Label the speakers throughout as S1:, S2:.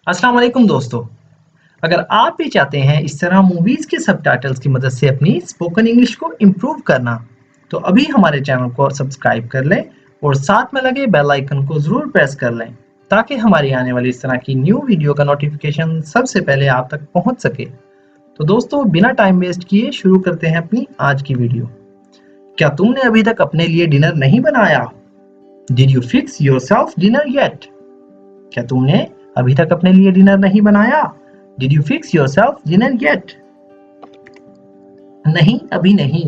S1: अस्सलाम वालेकुम दोस्तों। अगर आप भी चाहते हैं इस तरह मूवीज़ के सबटाइटल्स की मदद से अपनी स्पोकन इंग्लिश को इम्प्रूव करना, तो अभी हमारे चैनल को सब्सक्राइब कर लें और साथ में लगे बेल आइकन को ज़रूर प्रेस कर लें ताकि हमारी आने वाली इस तरह की न्यू वीडियो का नोटिफिकेशन सबसे पहले आप तक पहुंच सके। तो दोस्तों बिना टाइम वेस्ट किए शुरू करते हैं अपनी आज की वीडियो। क्या तुमने अभी तक अपने लिए डिनर नहीं बनाया? Did you fix yourself dinner yet? क्या तुमने अभी तक अपने लिए डिनर नहीं बनाया? Did you fix yourself dinner yet? नहीं अभी नहीं।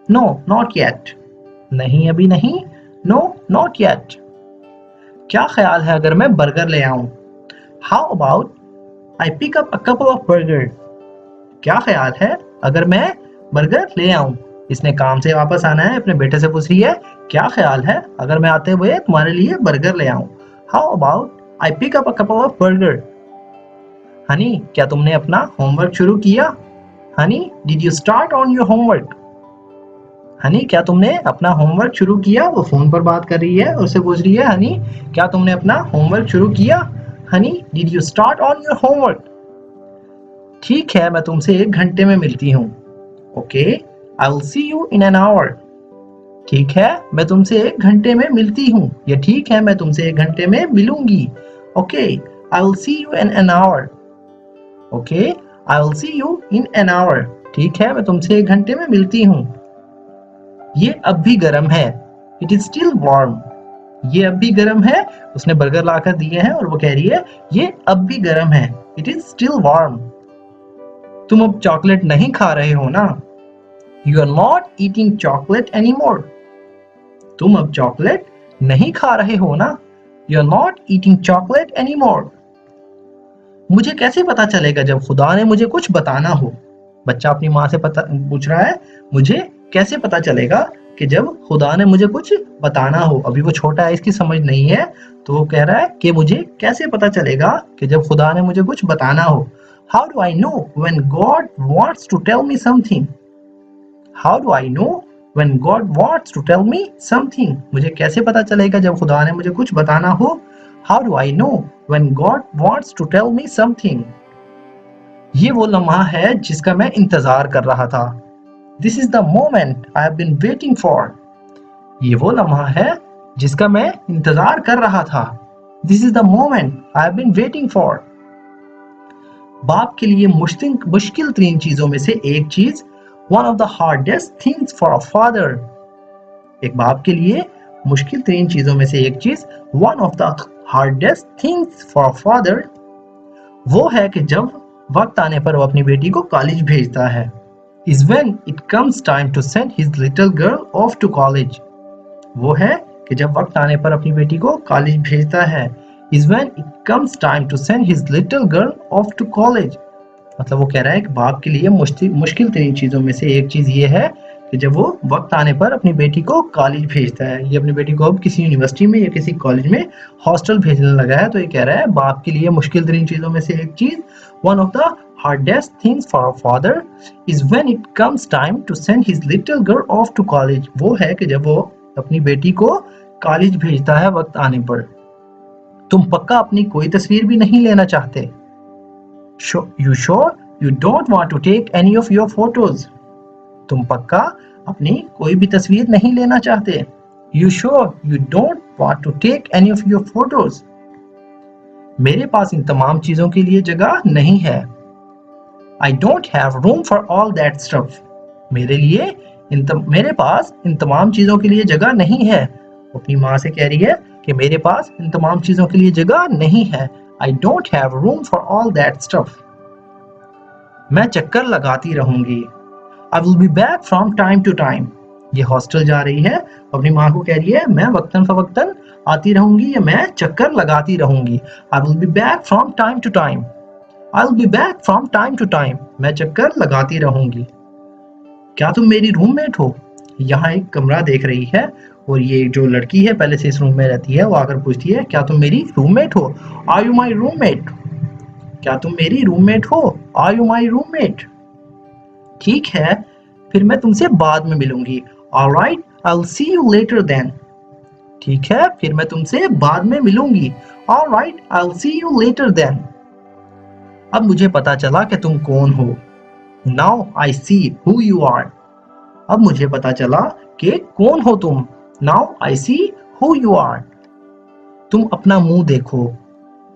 S1: No, not yet. नहीं अभी नहीं। No, not yet. क्या ख्याल है अगर मैं बर्गर ले आऊं? How about I pick up a couple of burger? क्या ख्याल है अगर मैं बर्गर ले आऊं? इसने काम से वापस आना है, अपने बेटे से पूछ रही है क्या ख्याल है अगर मैं आते हुए तुम्हारे लिए बर्गर ले आऊं? How about I pick up a couple of burger? Honey क्या तुमने अपना होमवर्क शुरू किया? Honey did you start on your homework? Honey क्या तुमने अपना होमवर्क शुरू किया? वो फोन पर बात कर रही है और उससे पूछ रही है हनी क्या तुमने अपना होमवर्क शुरू किया? Honey did you start on your homework? ठीक है मैं तुमसे 1 घंटे में मिलती हूँ। Okay I will see you in an hour. ठीक है मैं तुमसे 1 घंटे में मिलती हूँ। ये ठीक है मैं तुमसे 1 घंटे में मिलूंगी। Okay I will see you in an hour. Okay I will see you in an hour. ठीक है मैं तुमसे 1 घंटे में मिलती हूँ। ये अब भी गर्म है। It is still warm. ये अब भी गर्म है। उसने बर्गर लाकर दिए हैं और वो कह रही है ये अब भी गर्म है। It is still warm. तुम अब चॉकलेट नहीं खा रहे हो ना? You are not eating chocolate any more. तुम अब चॉकलेट नहीं खा रहे हो ना? You are not eating chocolate any more. मुझे कैसे पता चलेगा जब खुदा ने मुझे कुछ बताना हो? बच्चा अपनी माँ से पूछ रहा है मुझे कैसे पता चलेगा कि जब खुदा ने मुझे कुछ बताना हो। अभी वो छोटा है, इसकी समझ नहीं है, तो वो कह रहा है कि मुझे कैसे पता चलेगा कि जब खुदा ने मुझे कुछ बताना हो। How do I know when God wants to tell me something? How do I know when God wants to tell me something? मुझे कैसे पता चलेगा जब खुदा ने मुझे कुछ बताना हो? How do I know when God wants to tell me something? ये वो लम्हा है जिसका मैं इंतजार कर रहा था। This is the moment I have been waiting for. ये वो लम्हा है जिसका मैं इंतजार कर रहा था। This is the moment I have been waiting for. बाप के लिए मुश्किल तरीन चीजों में से एक चीज one of the hardest things for a father. एक बाप के लिए मुश्किल तरीन चीजों में से एक चीज one of the hardest things for a father वो है कि जब वक्त आने पर वो अपनी बेटी को कॉलेज भेजता है। is when it comes time to send his little girl off to college. वो है कि जब वक्त आने पर अपनी बेटी को कॉलेज भेजता है। is when it comes time to send his little girl off to college. मतलब वो कह रहा है कि बाप के लिए मुश्किल तरीन चीजों में से एक चीज ये है कि जब वो वक्त आने पर अपनी बेटी को कॉलेज भेजता है। ये अपनी बेटी को अब किसी यूनिवर्सिटी में या किसी कॉलेज में हॉस्टल भेजने लगा है, तो ये कह रहा है बाप के लिए मुश्किल तरीन चीजों में से एक चीज one of the hardest things for a father is when it comes time to send his little girl off to college. वो है कि जब वो अपनी बेटी को कॉलेज भेजता है वक्त आने पर। तुम पक्का अपनी कोई तस्वीर भी नहीं लेना चाहते? You sure you don't want to take any of your photos? तुम पक्का अपनी कोई भी तस्वीर नहीं लेना चाहते? You sure you don't want to take any of your photos? मेरे पास इन तमाम चीजों के लिए जगह नहीं है। I don't have room for all that stuff. मेरे पास इन तमाम चीजों के लिए जगह नहीं है। अपनी माँ से कह रही है कि मेरे पास इन तमाम चीजों के लिए जगह नहीं है। I don't have room for all that stuff. मैं चक्कर लगाती रहूंगी। I will be back from time to time. ये हॉस्टल जा रही है, अपनी माँ को कह रही है मैं वक्तन फवक्तन आती रहूंगी या मैं चक्कर लगाती रहूंगी। I will be back from time to time. I will be back from time to time. मैं चक्कर लगाती रहूंगी। क्या तुम मेरी रूममेट हो? यहाँ एक कमरा देख रही है और ये जो लड़की है पहले से इस रूम में रहती है, वो आकर पूछती है क्या तुम मेरी रूममेट हो? Are you my roommate? क्या तुम मेरी रूममेट हो? Are you my roommate? ठीक है फिर मैं तुमसे बाद में मिलूंगी। Alright, I'll see you later then. ठीक है फिर मैं तुमसे बाद में मिलूंगी। Alright, I'll see you later then. अब मुझे पता चला कि तुम कौन हो। Now I see who you are. अब मुझे पता चला कि कौन हो तुम। Now I see who you are. तुम अपना मुंह देखो।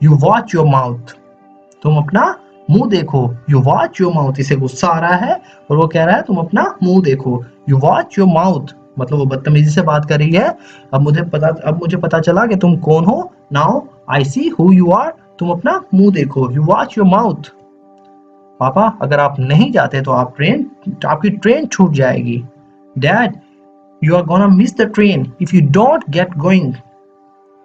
S1: You watch your mouth. तुम अपना मुंह देखो। You watch your mouth. इसे गुस्सा आ रहा है और वो कह रहा है तुम अपना मुंह देखो। यू वॉच योर माउथ, मतलब वो बदतमीजी से बात कर रही है। अब मुझे पता चला कि तुम कौन हो। Now I see who you are. तुम अपना मुंह देखो। You watch your mouth. पापा, अगर आप नहीं जाते तो आपकी ट्रेन छूट जाएगी। Dad, you are gonna miss the train if you don't get going.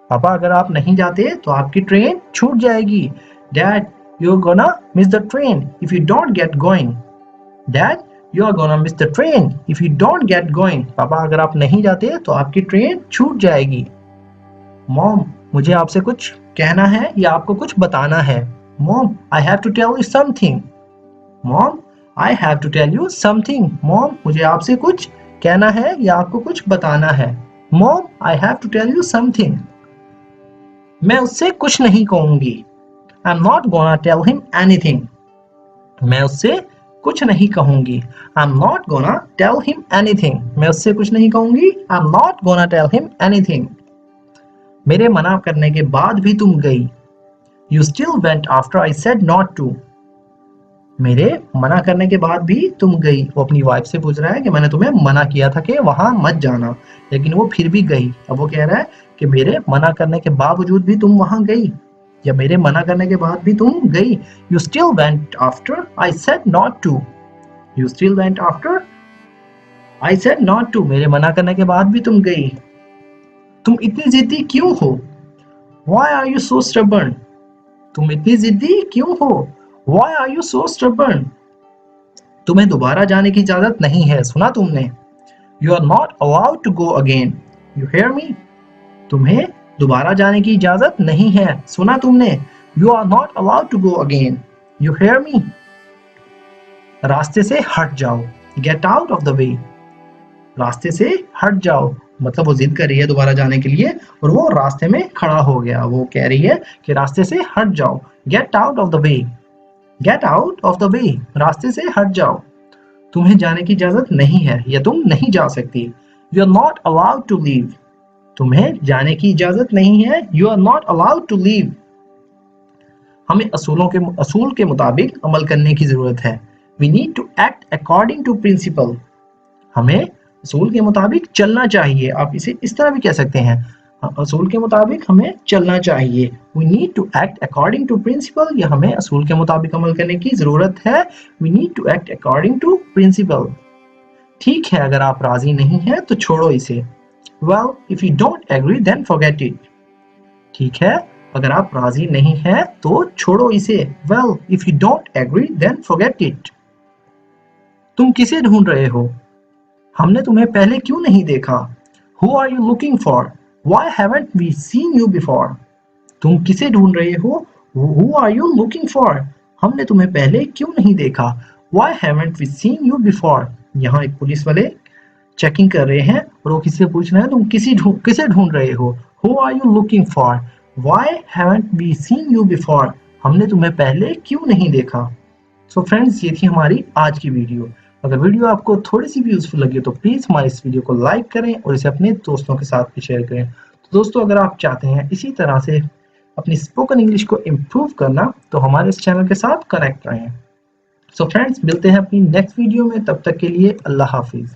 S1: पापा, अगर आप नहीं जाते तो आपकी ट्रेन छूट जाएगी। Dad, you are gonna miss the train if you don't get going. Dad, you are gonna miss the train if you don't get going. पापा, अगर आप नहीं जाते तो आपकी ट्रेन छूट जाएगी। मॉम, मुझे आपसे कुछ कहना है या आपको कुछ बताना है। Mom, I have to tell you something. Mom, I have to tell you something. Mom, मुझे आपसे कुछ कहना है या आपको कुछ बताना है। Mom, I have to tell you something. मैं उससे कुछ नहीं कहूंगी। I am not gonna tell him anything. मैं उससे कुछ नहीं कहूंगी। I am not gonna tell him anything. मैं उससे कुछ नहीं कहूंगी। I am not gonna tell him anything. मेरे मना करने के बाद भी तुम गई। You still went after I said not to. मेरे मना करने के बाद भी तुम गई। वो अपनी वाइफ से पूछ रहा है कि मैंने तुम्हें मना किया था कि वहां मत जाना, लेकिन वो फिर भी गई। अब वो कह रहा है कि मेरे मना करने के बावजूद भी तुम वहां गई, या मेरे मना करने के बाद भी तुम गई। You still went after I said not to. You still went after I said not to. मेरे मना करने के बाद भी तुम गई। तुम इतनी जिद्दी क्यों हो? Why are you so stubborn? तुम इतनी जिद्दी क्यों हो? Why are you so stubborn? तुम्हें दोबारा जाने की इजाजत नहीं है, सुना तुमने? You are not allowed to go again. You hear me? तुम्हें दोबारा जाने की इजाजत नहीं है, सुना तुमने? You are not allowed to go again. You hear me? रास्ते से हट जाओ। Get out of the way. रास्ते से हट जाओ, मतलब वो जिद कर रही है दोबारा जाने के लिए और वो रास्ते में खड़ा हो गया। वो कह रही है कि रास्ते से हट जाओ। Get out of the way. Get out of the way. रास्ते से हट जाओ। तुम्हें जाने की इजाजत नहीं है या तुम नहीं जा सकती। You are not allowed to leave. तुम्हें जाने की इजाजत नहीं है। You are not allowed to leave. हमें असूल के मुताबिक अमल करने की जरूरत है। We need to act according to principle. हमें असूल के मुताबिक चलना चाहिए। आप इसे इस तरह भी कह सकते हैं, असूल के मुताबिक हमें चलना चाहिए। We need to act according to principle, या हमें असूल के मुताबिक अमल करने की जरूरत है। We need to act according to principle. ठीक है, अगर आप राजी नहीं हैं तो छोड़ो इसे। Well, if you don't agree, then forget it. ठीक है, अगर आप राजी नहीं हैं तो छोड़ो इसे। Well, if you don't agree, then forget it. तुम किसे ढूंढ रहे हो? हमने तुम्हें पहले क्यों नहीं देखा? Who are you looking for? Why haven't we seen you before? तुम किसे ढूंढ रहे हो? Who are you looking for? हमने तुम्हें पहले क्यों नहीं देखा? Why haven't we seen you before? यहाँ एक पुलिस वाले चेकिंग कर रहे हैं और वो किसी से पूछ रहे हैं तुम किसे ढूंढ रहे हो? Who are you looking for? Why haven't we seen you before? हमने तुम्हें पहले क्यों नहीं देखा? सो फ्रेंड्स, ये थी हमारी आज की वीडियो। अगर वीडियो आपको थोड़ी सी भी यूजफुल लगी तो प्लीज़ हमारे इस वीडियो को लाइक करें और इसे अपने दोस्तों के साथ भी शेयर करें। तो दोस्तों, अगर आप चाहते हैं इसी तरह से अपनी स्पोकन इंग्लिश को इम्प्रूव करना तो हमारे इस चैनल के साथ कनेक्ट रहें। सो फ्रेंड्स, मिलते हैं अपनी नेक्स्ट वीडियो में। तब तक के लिए अल्लाह हाफिज़।